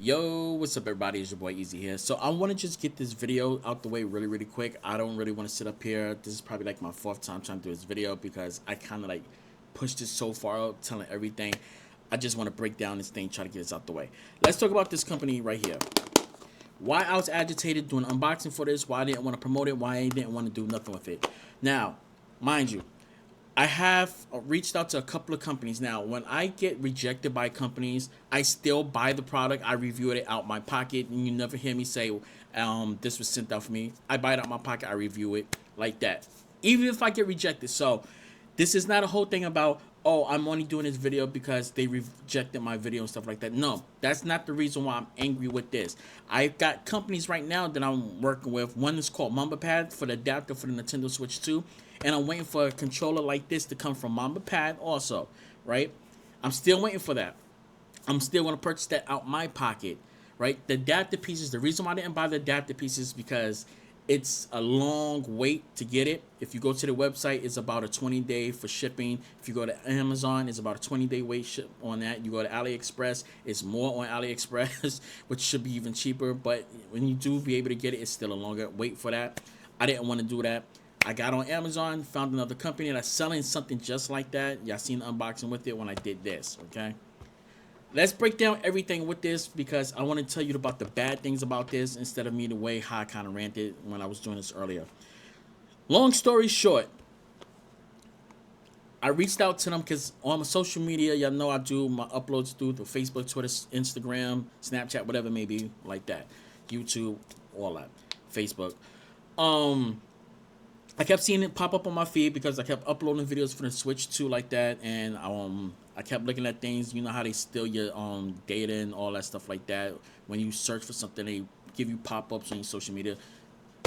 Yo, what's up everybody? It's your boy Easy here. So I want to just get this video out the way really quick. I don't really want to sit up here. This is probably like my fourth time trying to do this video because I kind of like pushed it so far out telling everything. I just want to break down this thing, try to get this out the way. Let's talk about this company right here. Why I was agitated doing unboxing for this, why I didn't want to promote it, why I didn't want to do nothing with it. Now, mind you, I have reached out to a couple of companies. Now, when I get rejected by companies, I still buy the product. I review it out my pocket, and you never hear me say, this was sent out for me. I buy it out my pocket, I review it like that, even if I get rejected. So this is not a whole thing about, oh, I'm only doing this video because they rejected my video and stuff like that. No, that's not the reason why I'm angry with this. I've got companies right now that I'm working with. One is called MambaPad for the adapter for the Nintendo Switch 2. And I'm waiting for a controller like this to come from MambaPad also, right? I'm still waiting for that. I'm still going to purchase that out my pocket, right? The adapter pieces, the reason why I didn't buy the adapter pieces is because it's a long wait to get it. If you go to the website, it's about a 20-day for shipping. If you go to Amazon, it's about a 20-day wait ship on that. You go to AliExpress, it's more on AliExpress, which should be even cheaper. But when you do be able to get it, it's still a longer wait for that. I didn't want to do that. I got on Amazon, found another company that's selling something just like that. Y'all seen the unboxing with it when I did this, okay? Let's break down everything with this because I want to tell you about the bad things about this instead of me the way how I kind of ranted when I was doing this earlier. Long story short, I reached out to them because on my social media, y'all know I do my uploads through Facebook, Twitter, Instagram, Snapchat, whatever it may be, like that. YouTube, all that. Facebook. I kept seeing it pop up on my feed because I kept uploading videos for the Switch 2 like that, and I kept looking at things. You know how they steal your data and all that stuff like that. When you search for something, they give you pop-ups on your social media.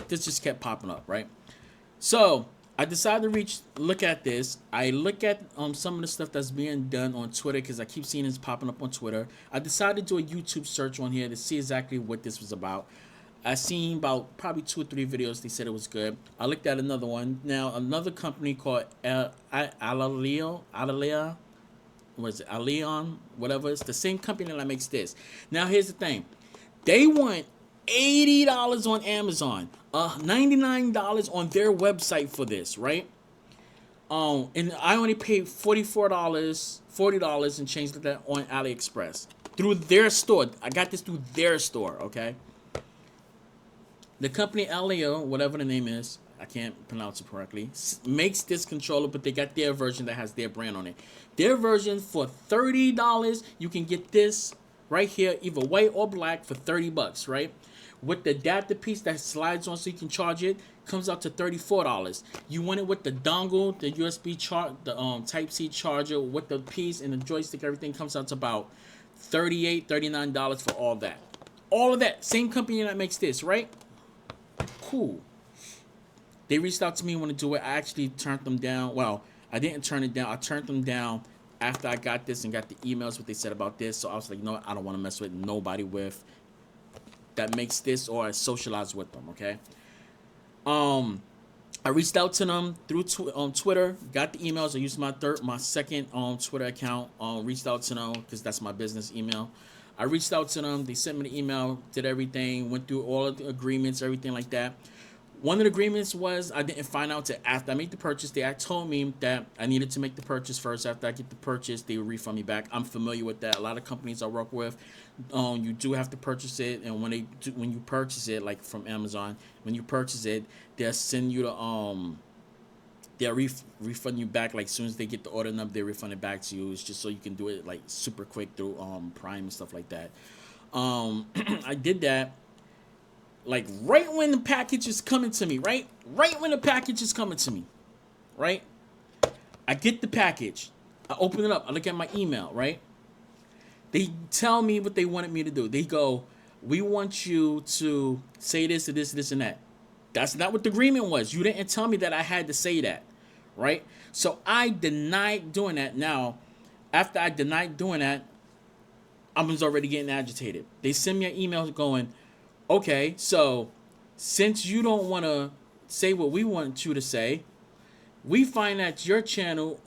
This just kept popping up, right? So I decided to look at this. I look at some of the stuff that's being done on Twitter because I keep seeing this popping up on Twitter. I decided to do a YouTube search on here to see exactly what this was about. I seen about probably 2 or 3 videos. They said it was good. I looked at another one. Now, another company called Alea, was it Aleon? Whatever. It's the same company that makes this. Now, here's the thing. They want $80 on Amazon, $99 on their website for this, right? And I only paid $40 and changed that on AliExpress through their store. I got this through their store, okay? The company Aleo, whatever the name is, I can't pronounce it correctly, makes this controller, but they got their version that has their brand on it. Their version for $30, you can get this right here, either white or black, for $30, right? With the adapter piece that slides on so you can charge it, comes out to $34. You want it with the dongle, the USB charge, the Type-C charger with the piece and the joystick, everything comes out to about $38, $39 for all that. All of that, same company that makes this, right? Cool. They reached out to me want to do it. I actually turned them down. Well, I didn't turn it down. I turned them down after I got this and got the emails what they said about this. So I was like, no, I don't want to mess with nobody with that makes this or I socialize with them, okay? I reached out to them through Twitter, got the emails. I used my second Twitter account. Reached out to them because that's my business email. I reached out to them. They sent me the email, did everything, went through all of the agreements, everything like that. One of the agreements was I didn't find out till after I made the purchase. They told me that I needed to make the purchase first. After I get the purchase, they would refund me back. I'm familiar with that. A lot of companies I work with, you do have to purchase it, and when you purchase it, like from Amazon, when you purchase it, they'll send you the they'll refund you back like as soon as they get the order number. They refund it back to you. It's just so you can do it like super quick through Prime and stuff like that. I did that like right when the package is coming to me, right when the package is coming to me, right? I get the package, I open it up, I look at my email, right? They tell me what they wanted me to do. They go, we want you to say this to this and that. That's not what the agreement was. You didn't tell me that I had to say that, right? So I denied doing that. Now, after I denied doing that, I was already getting agitated. They send me an email going, okay, so since you don't want to say what we want you to say, we find that your channel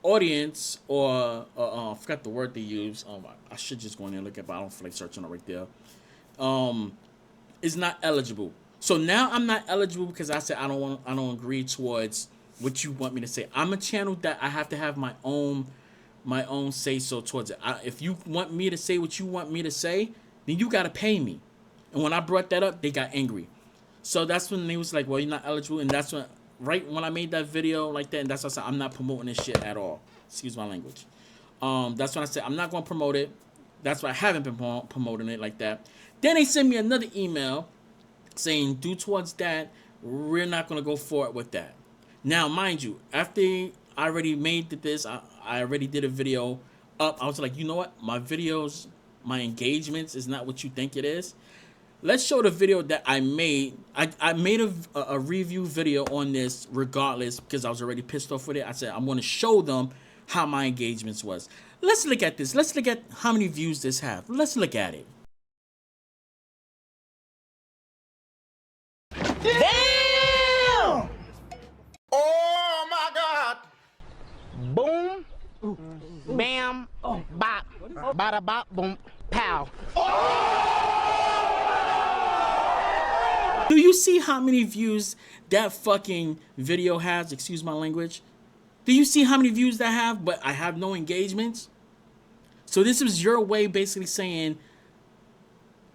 audience or I forgot the word they use. I should just go in there and look at, but I don't feel like searching it right there. Is not eligible. So now I'm not eligible because I said I don't agree towards what you want me to say. I'm a channel that I have to have my own say so towards it. If you want me to say what you want me to say, then you gotta pay me. And when I brought that up, they got angry. So that's when they was like, well, you're not eligible. And that's when, right when I made that video like that, and that's why I said I'm not promoting this shit at all. Excuse my language. That's when I said I'm not going to promote it. That's why I haven't been promoting it like that. Then they sent me another email saying, due towards that, we're not going to go forward with that. Now, mind you, after I already made this, I already did a video up. I was like, you know what? My videos, my engagements is not what you think it is. Let's show the video that I made. I made a review video on this regardless because I was already pissed off with it. I said, I'm going to show them how my engagements was. Let's look at this. Let's look at how many views this have. Let's look at it. Damn! Oh my God! Boom, bam, bop, bada bop, boom, pow. Do you see how many views that fucking video has? Excuse my language. Do you see how many views that have? But I have no engagements. So this is your way basically saying,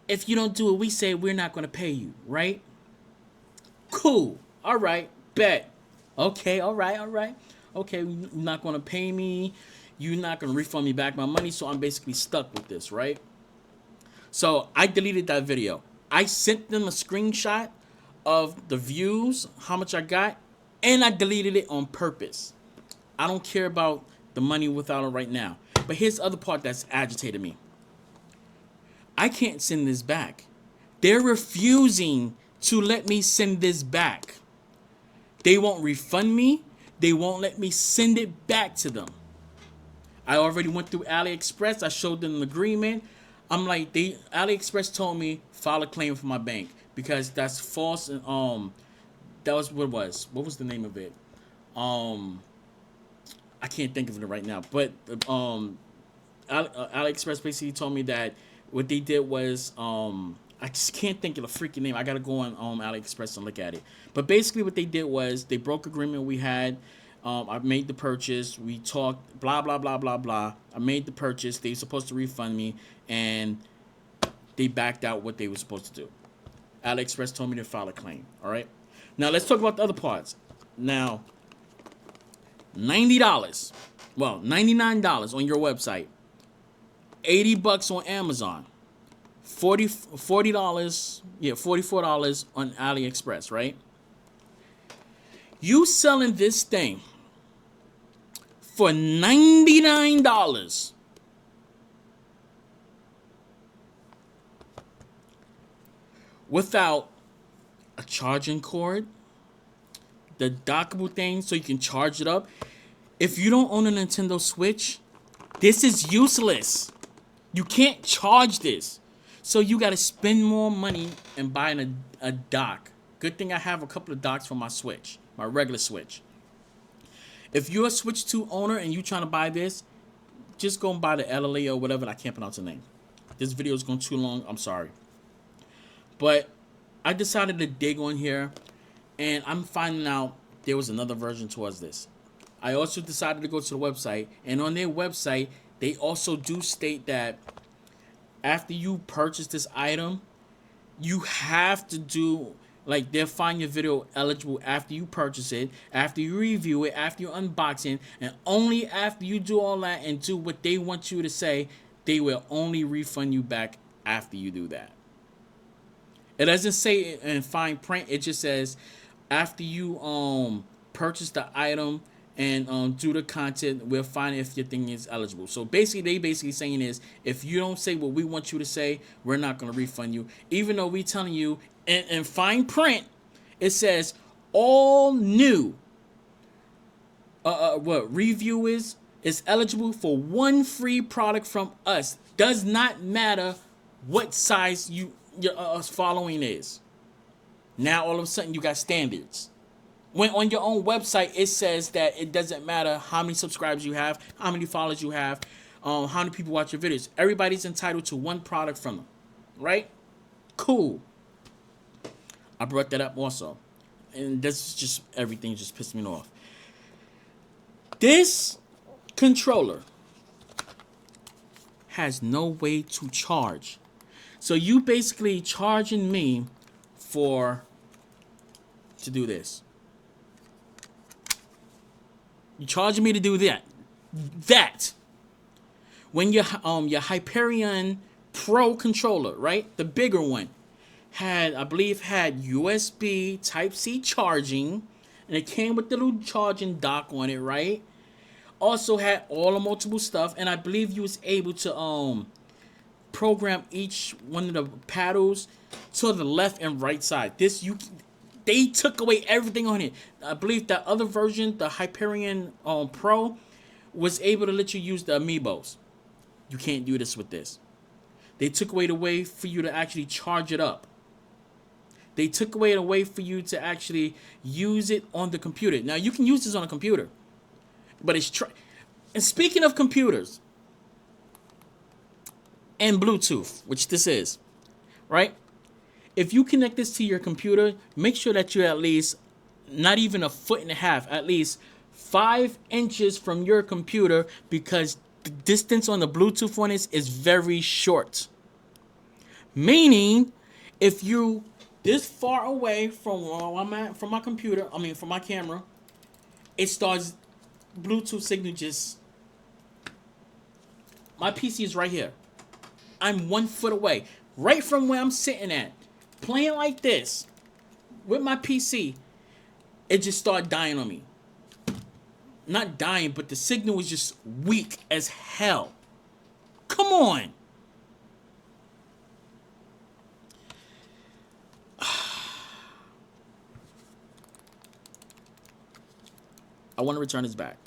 if you don't do what we say, we're not going to pay you, right? Cool. All right. Bet. Okay. All right. Okay. You're not going to pay me. You're not going to refund me back my money. So I'm basically stuck with this, right? So I deleted that video. I sent them a screenshot of the views, how much I got, and I deleted it on purpose. I don't care about the money without it right now. But here's the other part that's agitated me. I can't send this back. They're refusing to let me send this back. They won't refund me. They won't let me send it back to them. I already went through AliExpress. I showed them an agreement. I'm like, AliExpress told me file a claim for my bank because that's false. And that was what it was. What was the name of it? I can't think of it right now. But AliExpress basically told me that what they did was I just can't think of the freaking name. I gotta go on AliExpress and look at it. But basically, what they did was they broke agreement we had. I made the purchase. We talked. Blah blah blah blah blah. I made the purchase. They were supposed to refund me, and they backed out what they were supposed to do. AliExpress told me to file a claim. All right. Now let's talk about the other parts. Now, $90. Well, $99 on your website. $80 on Amazon. $40, yeah, $44 on AliExpress, right? You selling this thing for $99 without a charging cord, the dockable thing so you can charge it up. If you don't own a Nintendo Switch, this is useless. You can't charge this. So you got to spend more money and buying a dock. Good thing I have a couple of docks for my Switch, my regular Switch. If you're a Switch 2 owner and you trying to buy this, just go and buy the LLA or whatever. I can't pronounce the name. This video is going too long. I'm sorry. But I decided to dig on here, and I'm finding out there was another version towards this. I also decided to go to the website, and on their website, they also do state that after you purchase this item, you have to do, like, they'll find your video eligible after you purchase it, after you review it, after you unbox it, and only after you do all that and do what they want you to say, they will only refund you back after you do that. It doesn't say it in fine print. It just says after you purchase the item and do the content, we'll find if your thing is eligible. So basically, they basically saying is, if you don't say what we want you to say, we're not going to refund you. Even though we telling you in fine print, it says all new review is eligible for one free product from us. Does not matter what size your following is. Now all of a sudden you got standards. When on your own website, it says that it doesn't matter how many subscribers you have, how many followers you have, how many people watch your videos. Everybody's entitled to one product from them, right? Cool. I brought that up also. And this is just, everything just pissed me off. This controller has no way to charge. So you basically charging me to do this. You charging me to do that. When your Hyperion Pro controller, right? The bigger one I believe had USB Type-C charging, and it came with the little charging dock on it, right? Also had all the multiple stuff, and I believe you was able to program each one of the paddles to the left and right side. They took away everything on it. I believe that other version, the Hyperion Pro, was able to let you use the amiibos. You can't do this with this. They took away the way for you to actually charge it up. They took away the way for you to actually use it on the computer. Now, you can use this on a computer, but and speaking of computers and Bluetooth, which this is, right? If you connect this to your computer, make sure that you're at least not even 1.5 feet, at least 5 inches from your computer, because the distance on the Bluetooth one is very short. Meaning, if you this far away from where I'm at, from my computer, from my camera, it starts Bluetooth signal just. My PC is right here. I'm 1 foot away, right from where I'm sitting at, playing like this with my PC. It just started dying on me. Not dying, but the signal was just weak as hell. Come on. I want to return this back.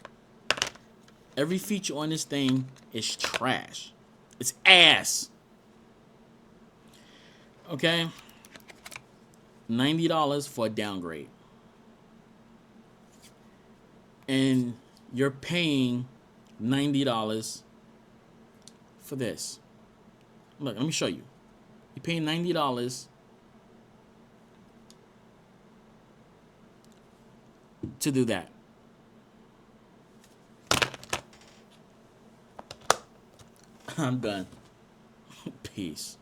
Every feature on this thing is trash. It's ass. Okay? $90 for a downgrade. And you're paying $90 for this. Look, let me show you. You're paying $90 to do that. I'm done. Peace.